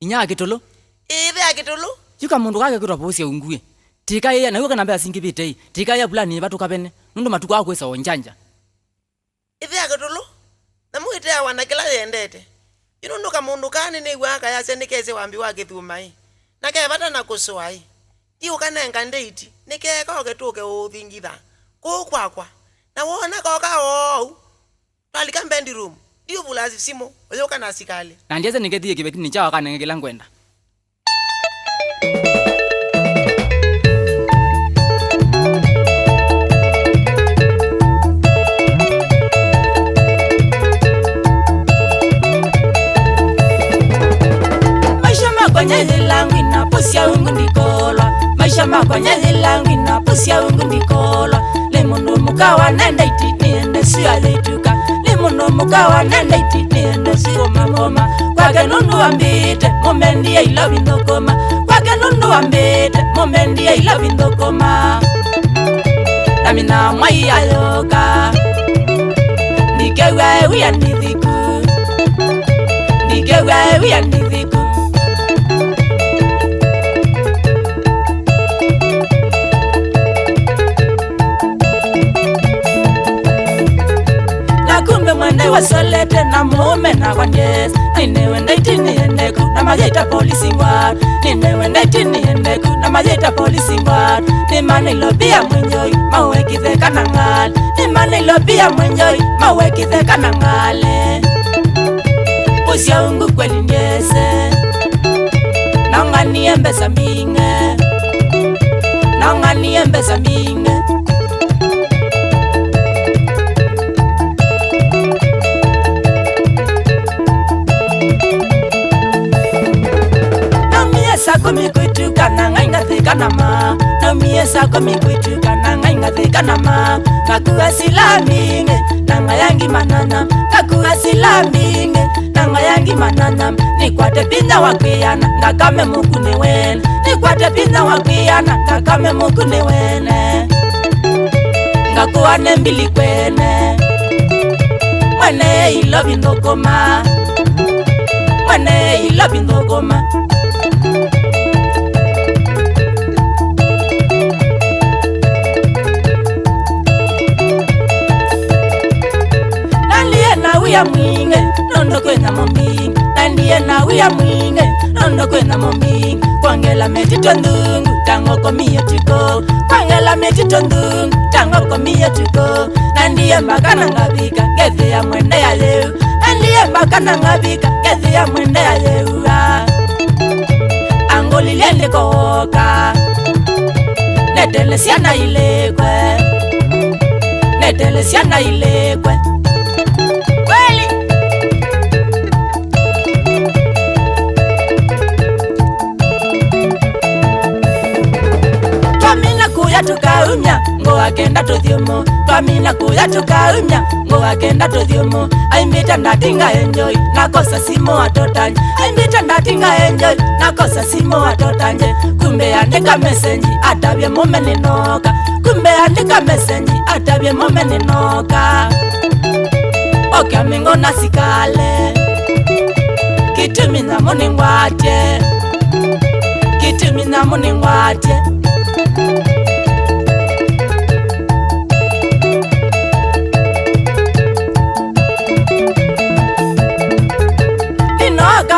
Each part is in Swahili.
Inya kitolo. Ibe akitolo. Yuka mundu kake kutwa posi unguye. Tika yeye na yuka namba singipite. Tika ya bulani batuka bene. Nundu matuko akwesa onjanja. Ibe akitolo. Namuite awana kila yendete. Ino kamundu kani ni waka ya sendekeze wambi wake thumai. Nake bata na kuswai. Yu kanenga ndeti. Nike koke tuke uthingitha. Kwa. Na wona koka o. Palika mbendi room. Dio bulazi simo. Oyo kana sikale. Na ndiye ningethie kibeti ni chawa kana ngela ngwenda. Maisha makonye langu na pusia ungu ndikolwa lemono mukawa nenda iti niende siya letuka lemono mukawa nenda iti niende siya ngoma kwake nundu ambite momendi ya ila vindokoma kwake nundu ambite momendi ya ila vindokoma namina mwai ayoka nikewe uya nithiku nikewe uya nithiku mwende wasolete na mume na wandes ninewe ndaitini endeku na majeta polisi ngwad ninewe ndaitini endeku na majeta polisi ngwad nimani lobia mwenjoi mawekithe kanangal nimani lobia mwenjoi mawekithe kanangale pusia ungu kweli nyese naungani embesa minge naungani embesa minge sako mikuitu kana ngainga thikana ma na mie sako mikuitu kana ngainga thikana ma kakuwa silaminge na ngayangi manana kakuwa silaminge na ngayangi manana nikwate pinda wakiyana ngakame mukune wene nikwate pinda wakiyana ngakame mukune wene ngakuwa nembili kwene mwene ilobi ndokoma mwene ilobi ndokoma ya mwinge nondo kwena mombi nandiye na uya mwinge nondo kwena mombi kwangela metito ndungu tango komiye tiko kwangela metito ndungu tango komiye tiko nandiye mbakana ngabika ngezi ya mwende ya leu nandiye mbakana ngabika ngezi ya mwende ya leu angoli liende koka netele siana ilekwe netele siana ilekwe tukaumya ngo akenda todhiomo twamina kuya tukaumya ngo akenda todhiomo aimbita ndatinga enjoy nakosa simo atotanje aimbita ndatinga enjoy nakosa simo atotanje kumbe andika message atabye momene noka kumbe andika message atabye momene noka oka mingo nasikale kitumina monengwate kitumina monengwate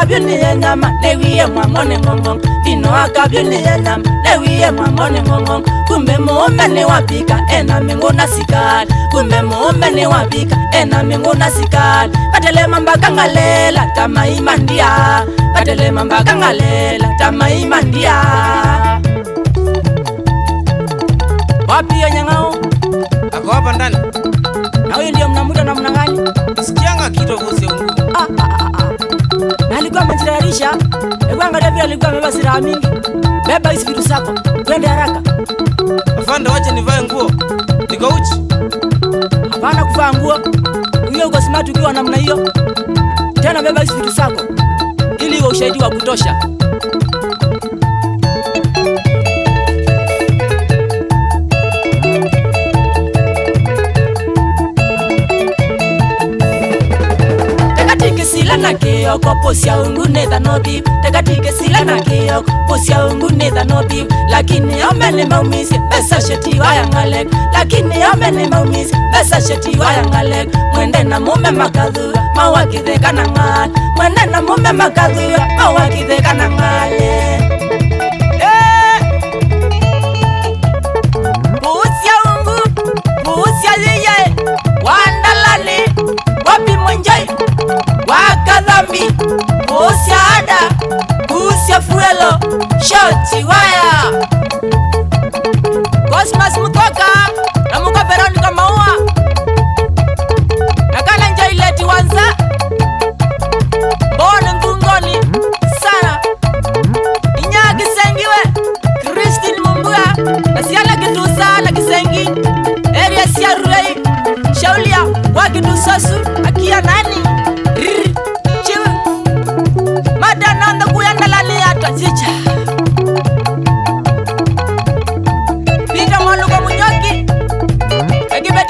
Akabyoni yenyama newiye mwamone ngongong dino akabyoni yenyama newiye mwamone ngongong kumbe mume ni wapika ena mingu nasikali kumbe mume ni wapika ena mingu nasikali patele mamba kangalela tamaima ndia patele mamba kangalela tamaima ndia wapi ya nyangao ako hapa ndani na huyo ndio mnamuta na mnangani sikianga kitu vuzi ungu alikuwa amejitayarisha angalia vile alikuwa amebeba silaha mingi beba hizi vitu zako twende haraka afande wacha nivae nguo niko uchi hapana kuvaa nguo hiyo uko smart ukiwa namna hiyo tena beba hizi vitu zako ili iwe ushahidi wa kutosha na kioko posia ungune dhanobi takatige sila na kioko posia ungune dhanobi lakini omene maumisi besa sheti waya ngalek lakini omene maumisi besa sheti waya ngalek mwende na mume makadhu mawakidheka na ngal mwende na mume makadhu mawakidheka na ngale posia ungu posia yeye wandalani wapi mwenjai wakadhambi posia ada posia fuelo shoti waya Cosmas Mutoka na Muka Veronica Maua na Kala Njaileti Wanza Bone Mbungoni sana Inya Kisengiwe Christine Mumbuya na Siala Kitusa na Kisengi Area Siarurei Shaulia Wakitusasu Akia nani Chiwe Madananda Kuyanda Lali Ata Zicha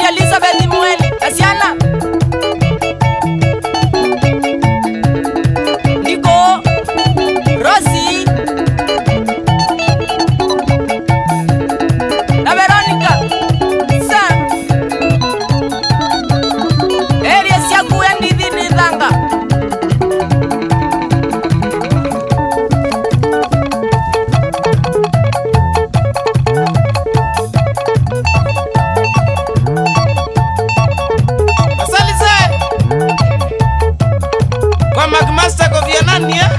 Elizabeth Mweli Asiana Nico Rosie na Veronica Sam Elias ya kuendi dhini dhanga Kwa Magmaster Kofi Annan ya